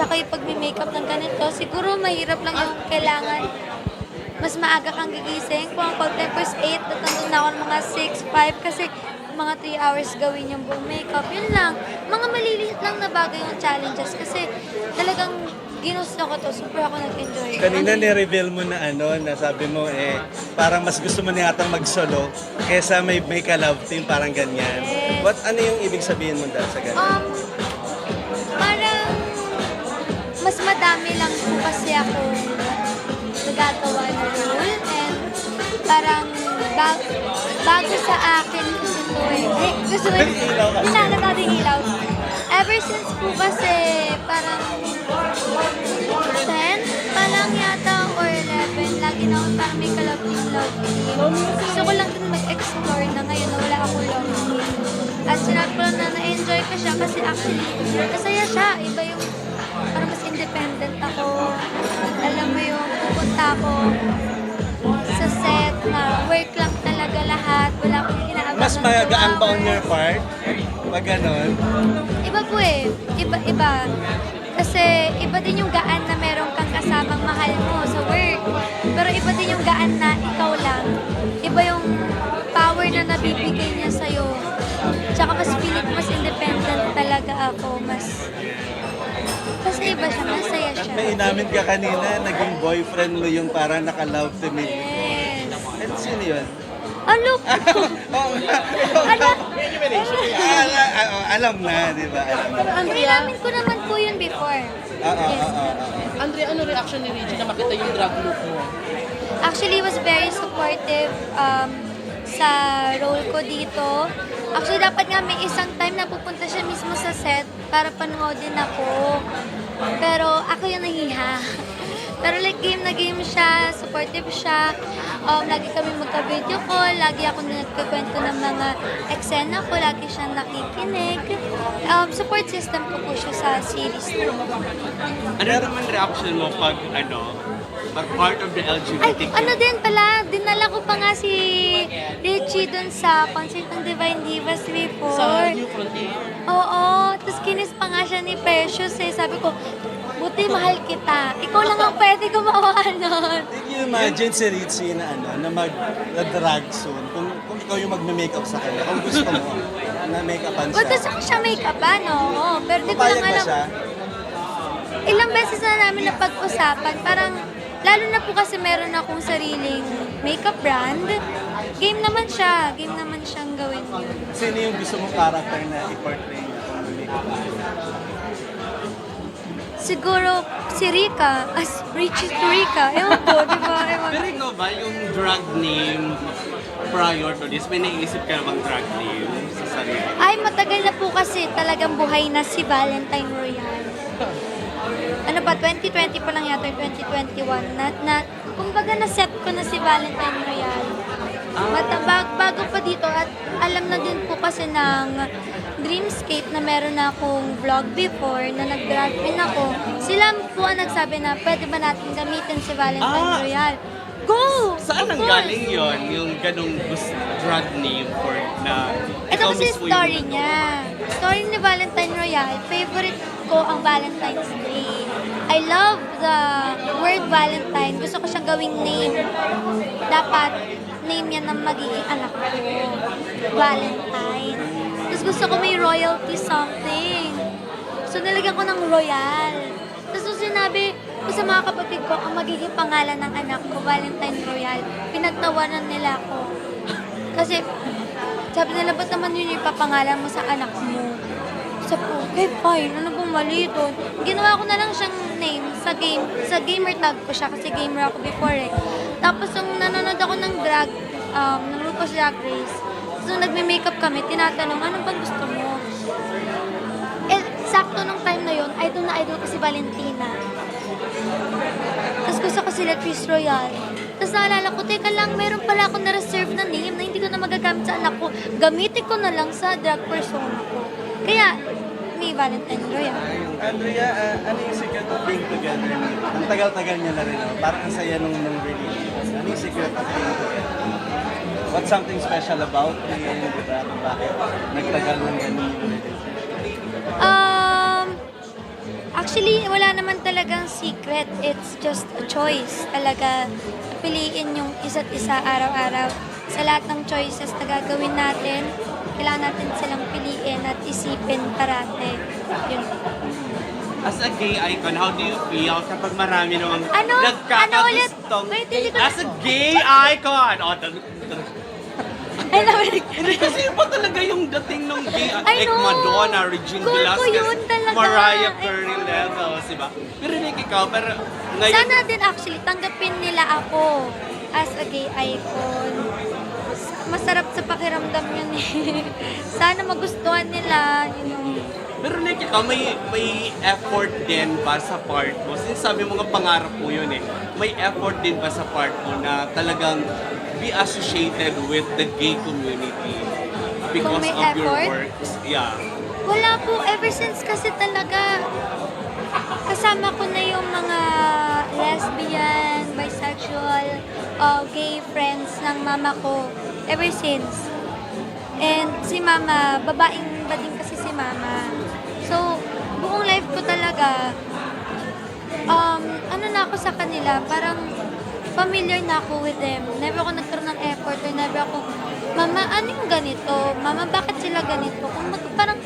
tsaka yung pag-makeup ng ganito, siguro mahirap lang yung kailangan mas maaga kang gigising. Kung ang call time was 8, natandun na ako ng mga 6, 5 kasi mga 3 hours gawin yung buong makeup. Yun lang. Mga maliliit lang na bagay yung challenges kasi talagang ginusto ko to. Super ako nag-enjoy. Kanina ni-reveal mo na na sabi mo parang mas gusto mo na yatang mag-solo kesa may ka-love team, parang ganyan. Yes. Ano yung ibig sabihin mo dahil sa ganyan? Parang mas madami lang po kasi ako nagagawa na role and parang bago sa akin kasi ito gusto mo hinanap natin ilaw. Ever since po kasi parang 10 pa lang yata or 11, lagi na ako parang may ka-love team. Gusto ko lang din mag-explore na ngayon na wala akong love team. At sinabi ko lang na na-enjoy ko siya kasi actually masaya siya. Iba yung parang mas independent ako. Alam mo yung pupunta ako sa set na work lang talaga lahat. Wala akong kinaabakan. Mas magagaan ba on your part? Pag ganon? Iba po Iba. Kasi iba din yung gaan na meron kang kasamang mahal mo sa work. Pero iba din yung gaan na ikaw lang. Iba yung power na nabibigay niya sa'yo. Tsaka mas feeling ko mas independent talaga ako. Kasi iba siya, masaya siya. May inamin ka kanina, naging boyfriend mo yung parang naka-love team. Yes. And sino yun? Look! Alam na, di ba? Alam na. Pero Andrea, Inamin ko naman po yun before. Yes. Andrea, ano reaction ni Reggie na makita yung drag look mo? Actually, he was very supportive sa role ko dito. Actually, dapat nga may isang time na pupunta siya mismo sa set para panoodin ako. Pero ako yung nahiha. Pero like game na game siya, supportive siya. Lagi kami magka-video call, lagi ako nagkikwento ng mga eksena ko, lagi siyang nakikinig. Support system ko po siya sa series. Ano naman reaction mo pag part of the Ay, LGBTQ? ano din pala, dinala ko pa nga si Richie dun sa concert ng Divine Divas before. Sa New Frontier? Oo, tapos kinis pa nga siya ni Precious Sabi ko, buti mahal kita. Ikaw lang ang pwede gumawa nun. Can you imagine si Richie na mag-drag soon? Kung ikaw yung magme-makeup sa kanya, kung gusto mo na make-upan Well, siya. gusto ko siya make-upan, oo. Pero di ko Papayag lang ba alam. siya? Ilang beses na namin napag-usapan. Parang, lalo na po kasi meron akong sariling makeup brand. Game naman siyang gawin yun. Sino yung gusto mong character na i-portray na kung make-up? Siguro si Rika, as Richie to Rika. Ewan ko, di ba? Ewan. Pero ikaw ba, yung drag name prior to this, may naisip ka na bang drag name sa sarili? Ay, matagal na po kasi talagang buhay na si Valentine Royal. Ano ba, 2020 pa lang yata, 2021. Kumbaga na-set ko na si Valentine Royal. Bago pa dito at alam na din po kasi ng Dreamscape na meron na akong vlog before na nag-drag queen ako. Sila po ang nagsabi na pwede ba natin gamitin si Valentine Royal. Go! Saan Of ang course! galing yon yung ganong drag name for na Ito ikaw kasi mismo story yung- niya. Story ni Valentine Royal, favorite ko ang Valentine's Day. I love the word Valentine. Gusto ko siyang gawing name. Dapat name yan ng magiging anak ko. Valentine. Tapos gusto ko may royalty something. So nilagyan ko ng royal. Tapos nung sinabi ko sa mga kapatid ko, ang magiging pangalan ng anak ko, Valentine Royal, pinagtawanan nila ako. Kasi sabi nila, ba't naman yun yung ipapangalan mo sa anak mo? Sabi ko, okay, fine. Ano bang mali doon? Ginawa ko na lang siyang name sa game. Sa gamer tag ko siya kasi gamer ako before Tapos nung nanonood ako ng drag, nanonood ko sa Drag Race. Tapos nung nagme-makeup kami, tinatanong, ano bang gusto mo? Sakto nung time na yun, idol ko si Valentina. Tapos gusto ko si Latrice Royal. Tapos naalala ko, teka lang, meron pala ako na-reserve na name na hindi ko na magagamit sa anak ko. Gamitin ko na lang sa drag persona ko. Kaya, may Valentine Royal. Andrea, ano yung secret of being together? Ang tagal-tagal niya na rin. Parang ang saya nung release. Ano yung secret of being together? What's something special about him? Diba? Bakit nagtagal ng ganun yung release? Actually, wala naman talagang secret. It's just a choice. Talaga, piliin yung isa't isa araw-araw. Sa lahat ng choices na gagawin natin, kailangan natin silang piliin at isipin parate. Yun. As a gay icon, how do you feel kapag marami namang Ano ulit? nagkakagustong Wait, hindi ko as a gay icon? Oh, I love it. hindi kasi iba talaga yung dating ng gay I like know. Madonna, Regine Goal ko Velasquez, yun talaga. Mariah Carey levels, diba? Pero Nick, ikaw, pero ngayon, Sana din actually, tanggapin nila ako as a gay icon. Masarap sa pakiramdam yun eh. Sana magustuhan nila, you know. pero Nick, ikaw, may effort din ba sa part mo? Since sabi mo nga pangarap mo yun eh, may effort din ba sa part mo na talagang be associated with the gay community because Kung may of your effort? works? Yeah. Wala po, ever since kasi talaga kasama ko na yung mga lesbian, bisexual, gay friends ng mama ko. Ever since. And si mama, babaeng ba din kasi si mama. So, buong life ko talaga, ano na ako sa kanila, parang familiar na ako with them. Never ako nagkaroon ng effort or never ako, mama, ano yung ganito? Mama, bakit sila ganito? Parang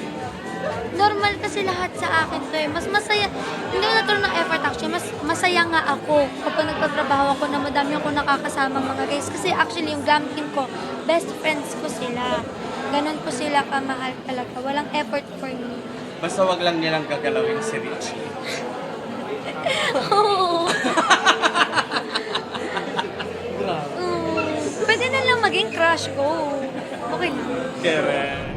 normal kasi lahat sa akin to eh. Mas masaya, hindi ko nagkaroon ng effort actually, mas masaya nga ako kapag nagtatrabaho ako na madami ako nakakasama mga guys. Kasi actually yung glam team ko, best friends ko sila. Ganon ko sila kamahal talaga. Walang effort for me. Basta wag lang nilang gagalawin si Richie. Oo. Pwede na lang maging crush ko. Okay lang. Correct.